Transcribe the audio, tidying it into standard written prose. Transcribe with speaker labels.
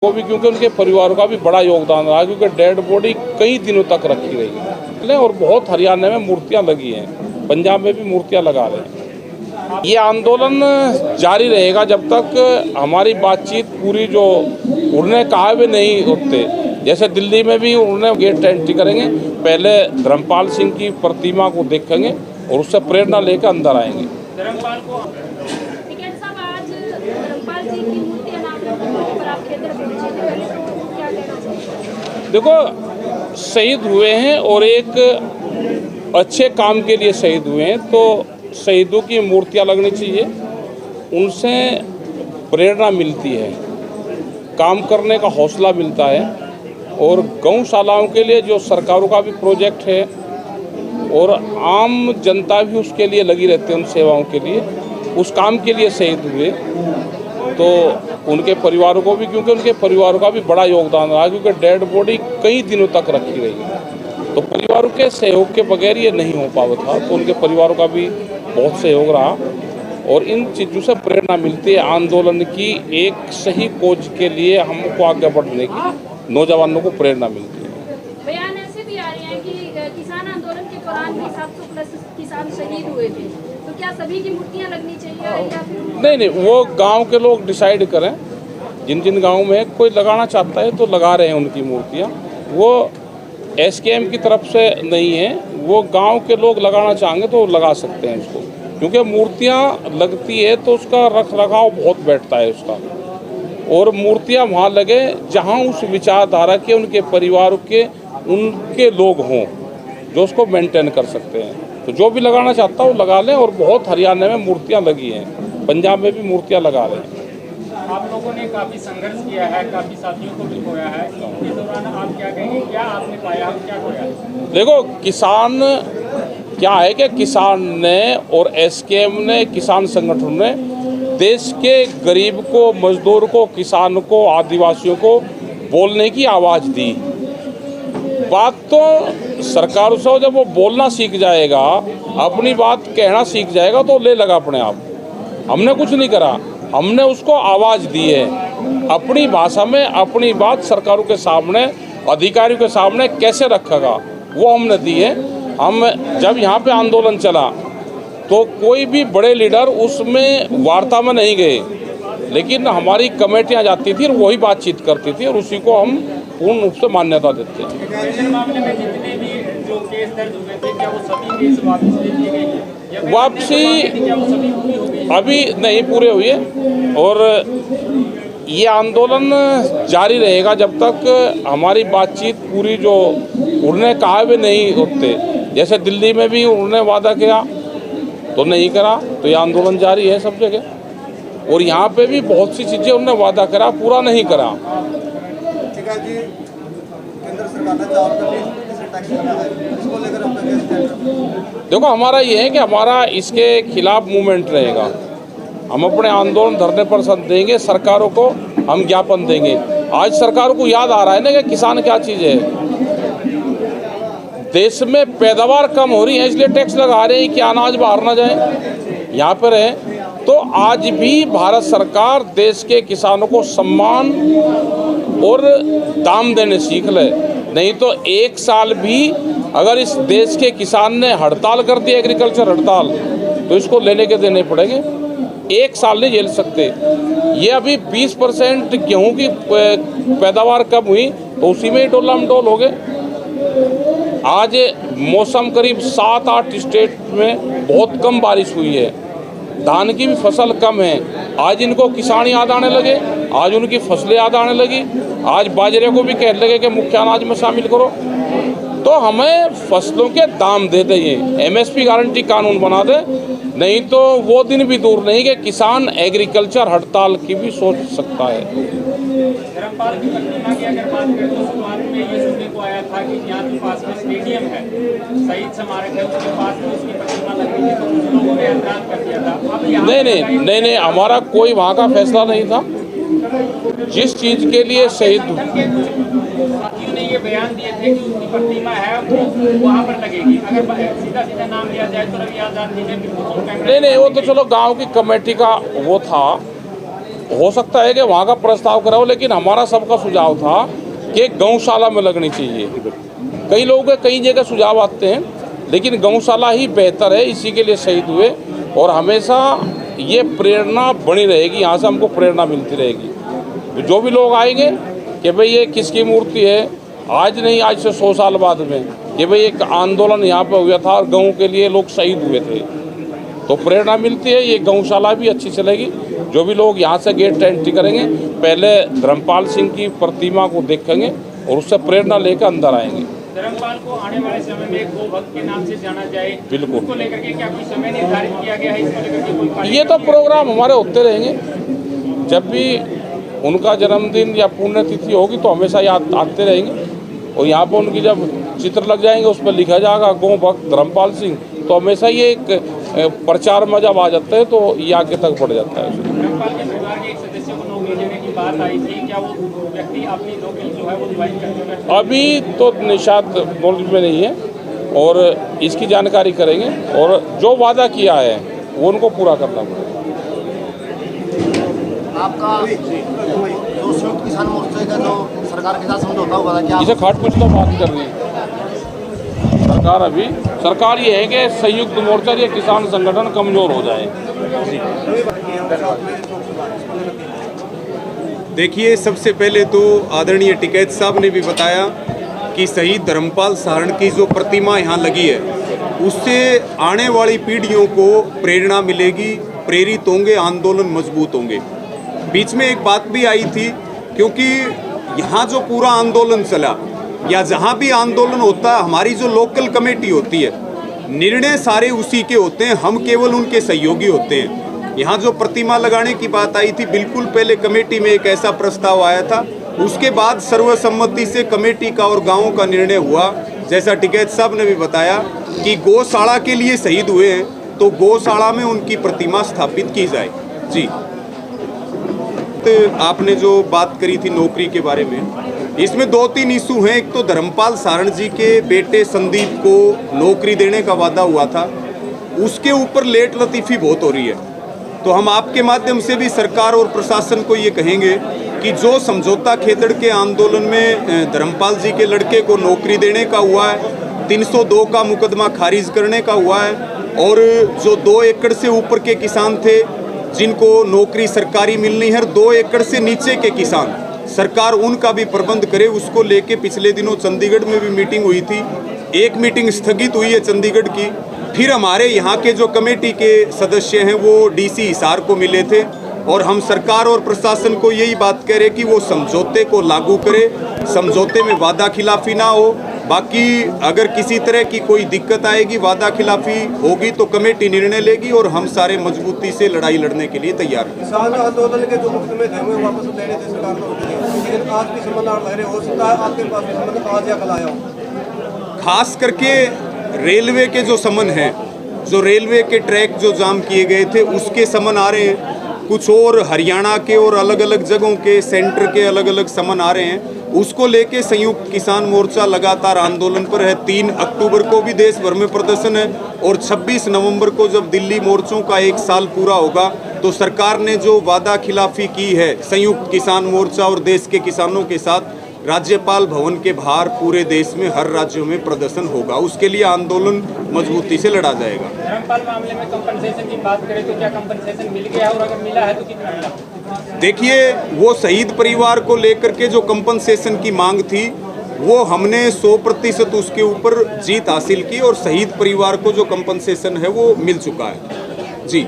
Speaker 1: को भी, क्योंकि उनके परिवार का भी बड़ा योगदान रहा, क्योंकि डेड बॉडी कई दिनों तक रखी रही और बहुत हरियाणा में मूर्तियां लगी हैं, पंजाब में भी मूर्तियां लगा रहे हैं। ये आंदोलन जारी रहेगा जब तक हमारी बातचीत पूरी, जो उन्होंने कहा भी नहीं होते। जैसे दिल्ली में भी उन्होंने गेट एंट्री करेंगे, पहले धर्मपाल सिंह की प्रतिमा को देखेंगे और उससे प्रेरणा लेकर अंदर आएंगे।
Speaker 2: धर्मपाल को
Speaker 1: देखो, शहीद हुए हैं और एक अच्छे काम के लिए शहीद हुए हैं, तो शहीदों की मूर्तियां लगनी चाहिए। उनसे प्रेरणा मिलती है, काम करने का हौसला मिलता है। और गौशालाओं के लिए जो सरकारों का भी प्रोजेक्ट है और आम जनता भी उसके लिए लगी रहती है, उन सेवाओं के लिए, उस काम के लिए शहीद हुए। तो उनके परिवारों को भी, क्योंकि उनके परिवारों का भी बड़ा योगदान रहा, क्योंकि डेड बॉडी कई दिनों तक रखी रही, तो परिवारों के सहयोग के बगैर ये नहीं हो पावा था। तो उनके परिवारों का भी बहुत सहयोग रहा और इन चीज़ों से प्रेरणा मिलती है आंदोलन की। एक सही कोच के लिए हमको आगे बढ़ने की नौजवानों को प्रेरणा मिलती है।
Speaker 2: बयान ऐसे भी आ रहे हैं कि किसान आंदोलन के दौरान भी 700 प्लस किसान शहीद हुए थे, तो क्या सभी की मूर्तियां लगनी चाहिए या फिर?
Speaker 1: नहीं, वो गांव के लोग डिसाइड करें। जिन जिन गांव में कोई लगाना चाहता है तो लगा रहे हैं उनकी मूर्तियां। वो एसकेएम की तरफ से नहीं है, वो गांव के लोग लगाना चाहेंगे तो लगा सकते हैं उसको, क्योंकि मूर्तियां लगती है तो उसका रख रखाव बहुत बैठता है उसका। और मूर्तियां वहाँ लगे जहाँ उस विचारधारा के, उनके परिवार के, उनके लोग हों जो उसको मेंटेन कर सकते हैं। तो जो भी लगाना चाहता है वो लगा लें। और बहुत हरियाणा में मूर्तियां लगी हैं, पंजाब में भी मूर्तियां लगा रहे हैं।
Speaker 3: आप लोगों ने काफ़ी संघर्ष किया है, काफ़ी साथियों को भी खोया है, इस दौरान आप क्या कहेंगे, क्या आपने पाया, क्या खोया?
Speaker 1: देखो, किसान क्या है कि किसान ने और एसकेएम ने, किसान संगठन ने देश के गरीब को, मजदूर को, किसान को, आदिवासियों को बोलने की आवाज़ दी। बात तो सरकार से, जब वो बोलना सीख जाएगा, अपनी बात कहना सीख जाएगा तो ले लगा अपने आप। हमने कुछ नहीं करा, हमने उसको आवाज़ दी है अपनी भाषा में। अपनी बात सरकारों के सामने, अधिकारियों के सामने कैसे रखेगा वो हमने दी है। हम जब यहाँ पे आंदोलन चला तो कोई भी बड़े लीडर उसमें वार्ता में नहीं गए, लेकिन हमारी कमेटियाँ जाती थी और वही बातचीत करती थी और उसी को हम पूर्ण रूप से मान्यता देते हैं।
Speaker 3: मामले में जितने भी जो केस दर्ज हुए थे, क्या वो सभी केस वापस ले लिए गए?
Speaker 1: वापसी
Speaker 3: क्या वो सभी पूरी हो गई?
Speaker 1: अभी नहीं पूरे हुए और ये आंदोलन जारी रहेगा जब तक हमारी बातचीत पूरी, जो उन्होंने कहा भी नहीं होते। जैसे दिल्ली में भी उन्होंने वादा किया तो नहीं करा, तो ये आंदोलन जारी है सब जगह। और यहाँ पे भी बहुत सी चीज़ें उन्होंने वादा करा, पूरा नहीं करा।
Speaker 4: जी, केंद्र सरकार ने 4% टैक्स लगाया है, इसको लेकर अपना क्या स्टैंड है?
Speaker 1: देखो, हमारा ये है कि हमारा इसके खिलाफ मूवमेंट रहेगा। हम अपने आंदोलन धरने पर सद देंगे, सरकारों को हम ज्ञापन देंगे। आज सरकारों को याद आ रहा है ना कि किसान क्या चीज़ है। देश में पैदावार कम हो रही है, इसलिए टैक्स लगा रहे हैं कि अनाज बाहर ना जाए, यहाँ पर है। तो आज भी भारत सरकार देश के किसानों को सम्मान और दाम देने सीख ले। नहीं तो एक साल भी अगर इस देश के किसान ने हड़ताल कर दी, एग्रीकल्चर हड़ताल, तो इसको लेने के देने पड़ेंगे। एक साल नहीं झेल सकते। ये अभी 20% गेहूं की पैदावार कम हुई तो उसी में ही डोलामडोल हो गए। आज मौसम करीब 7-8 स्टेट में बहुत कम बारिश हुई है, धान की भी फसल कम है। आज इनको किसान याद आने लगे, आज उनकी फसलें याद आने लगी, आज बाजरे को भी कहने लगे कि मुख्य अनाज में शामिल करो। तो हमें फसलों के दाम दे दें, ये एमएसपी गारंटी कानून बना दे। नहीं तो वो दिन भी दूर नहीं कि किसान एग्रीकल्चर हड़ताल की भी सोच सकता है।
Speaker 3: धर्मपाल की प्रतिमा की अगर बात करें तो शुरुआत में ये सुनने को आया था कि यहाँ के पास में स्टेडियम है, शहीद स्मारक है, उसके पास में उसकी प्रतिमा लग रही थी, तो कुछ लोगों ने ऐतराज कर दिया था। अब
Speaker 1: नहीं, हमारा कोई वहाँ का फैसला नहीं था। जिस चीज़ के लिए शहीद,
Speaker 3: साथियों ने ये बयान दिए थे कि उसकी प्रतिमा है वो वहाँ पर लगेगी। अगर सीधा नाम लिया जाए तो रवि आजाद जी ने बिल्कुल
Speaker 1: नहीं, वो तो चलो गांव की कमेटी का वो था। हो सकता है कि वहाँ का प्रस्ताव कराओ, लेकिन हमारा सबका सुझाव था कि गौशाला में लगनी चाहिए। कई लोगों के कई जगह सुझाव आते हैं, लेकिन गौशाला ही बेहतर है। इसी के लिए शहीद हुए और हमेशा ये प्रेरणा बनी रहेगी, यहाँ से हमको प्रेरणा मिलती रहेगी। जो भी लोग आएंगे कि भाई ये किसकी मूर्ति है, आज नहीं आज से 100 साल बाद में, कि भाई एक आंदोलन यहाँ पर हुआ था और गऊ के लिए लोग शहीद हुए थे, तो प्रेरणा मिलती है। ये गौशाला भी अच्छी चलेगी। जो भी लोग यहाँ से गेट एंट्री करेंगे पहले धर्मपाल सिंह की प्रतिमा को देखेंगे और उससे प्रेरणा लेकर अंदर आएंगे।
Speaker 3: धर्मपाल को आने वाले समय में गो भक्त के नाम से जाना जाए,
Speaker 1: बिल्कुल।
Speaker 3: उसको लेकर के क्या कोई समय निर्धारित किया गया है? इसको लेकर के कोई कार्यक्रम
Speaker 1: ये तो प्रोग्राम हमारे होते रहेंगे। जब भी उनका जन्मदिन या पुण्यतिथि होगी तो हमेशा याद आते रहेंगे। और यहाँ पर उनकी जब चित्र लग जाएंगे उस पर लिखा जाएगा गो भक्त धर्मपाल सिंह, तो हमेशा ये एक प्रचार में जब आ जाता है तो ये आगे तक बढ़ जाता है।
Speaker 3: धर्मपाल के परिवार के एक सदस्य को नौकरी देने की बात आई थी, क्या वो व्यक्ति अपनी नौकरी जो है वो ज्वाइन करते?
Speaker 1: अभी तो निशात नॉलेज में नहीं है और इसकी जानकारी करेंगे और जो वादा किया है वो उनको पूरा करना पड़ेगा।
Speaker 5: आपका जो संयुक्त किसान मोर्चे का जो सरकार के साथ समझौता हुआ था, क्या
Speaker 1: इसे खाट कुछ तो बात कर रही है सरकार ये है कि संयुक्त मोर्चा या किसान संगठन कमजोर हो जाए।
Speaker 6: देखिए, सबसे पहले तो आदरणीय टिकैत साहब ने भी बताया कि शहीद धर्मपाल सारण की जो प्रतिमा यहाँ लगी है उससे आने वाली पीढ़ियों को प्रेरणा मिलेगी, प्रेरित होंगे, आंदोलन मजबूत होंगे। बीच में एक बात भी आई थी, क्योंकि यहाँ जो पूरा आंदोलन चला या जहाँ भी आंदोलन होता है, हमारी जो लोकल कमेटी होती है, निर्णय सारे उसी के होते हैं, हम केवल उनके सहयोगी होते हैं। यहाँ जो प्रतिमा लगाने की बात आई थी, बिल्कुल पहले कमेटी में एक ऐसा प्रस्ताव आया था, उसके बाद सर्वसम्मति से कमेटी का और गाँव का निर्णय हुआ। जैसा टिकैत साहब ने भी बताया कि गौशाला के लिए शहीद हुए हैं तो गौशाला में उनकी प्रतिमा स्थापित की जाए। जी, तो आपने जो बात करी थी नौकरी के बारे में, इसमें 2-3 इशू हैं। एक तो धर्मपाल सारण जी के बेटे संदीप को नौकरी देने का वादा हुआ था, उसके ऊपर लेट लतीफ़ी बहुत हो रही है। तो हम आपके माध्यम से भी सरकार और प्रशासन को ये कहेंगे कि जो समझौता खेतड़ के आंदोलन में धर्मपाल जी के लड़के को नौकरी देने का हुआ है, 302 का मुकदमा खारिज करने का हुआ है, और जो 2 एकड़ से ऊपर के किसान थे जिनको नौकरी सरकारी मिलनी है, 2 एकड़ से नीचे के किसान, सरकार उनका भी प्रबंध करे। उसको लेके पिछले दिनों चंडीगढ़ में भी मीटिंग हुई थी, एक मीटिंग स्थगित हुई है चंडीगढ़ की। फिर हमारे यहाँ के जो कमेटी के सदस्य हैं वो डीसी हिसार को मिले थे और हम सरकार और प्रशासन को यही बात कह रहे कि वो समझौते को लागू करे, समझौते में वादा खिलाफी ना हो। बाकी अगर किसी तरह की कोई दिक्कत आएगी, वादा खिलाफी होगी तो कमेटी निर्णय लेगी और हम सारे मजबूती से लड़ाई लड़ने के लिए तैयार हैं।
Speaker 4: किसान आंदोलन के जो मुकदमे थे वो वापस लेने थे सरकार को, लेकिन आज भी समझ लग रहे हो सकता है आपके पास भी समझ आज या कल आया हो।
Speaker 6: खास करके रेलवे के जो समन हैं, जो रेलवे के ट्रैक जो जाम किए गए थे उसके समन आ रहे हैं, कुछ और हरियाणा के और अलग अलग जगहों के सेंटर के अलग अलग समन आ रहे हैं। उसको लेके संयुक्त किसान मोर्चा लगातार आंदोलन पर है। 3 अक्टूबर को भी देश भर में प्रदर्शन है और 26 नवंबर को जब दिल्ली मोर्चों का 1 साल पूरा होगा तो सरकार ने जो वादा खिलाफी की है संयुक्त किसान मोर्चा और देश के किसानों के साथ, राज्यपाल भवन के बाहर पूरे देश में हर राज्यों में प्रदर्शन होगा। उसके लिए आंदोलन मजबूती से लड़ा जाएगा।
Speaker 3: धर्मपाल मामले में कंपनसेशन की बात करें तो क्या कंपनसेशन मिल गया और अगर मिला है तो कितना मिला?
Speaker 6: देखिए, वो शहीद परिवार को लेकर के जो कंपनसेशन की मांग थी वो हमने 100% उसके ऊपर जीत हासिल की और शहीद परिवार को जो कंपनसेशन है वो मिल चुका है। जी।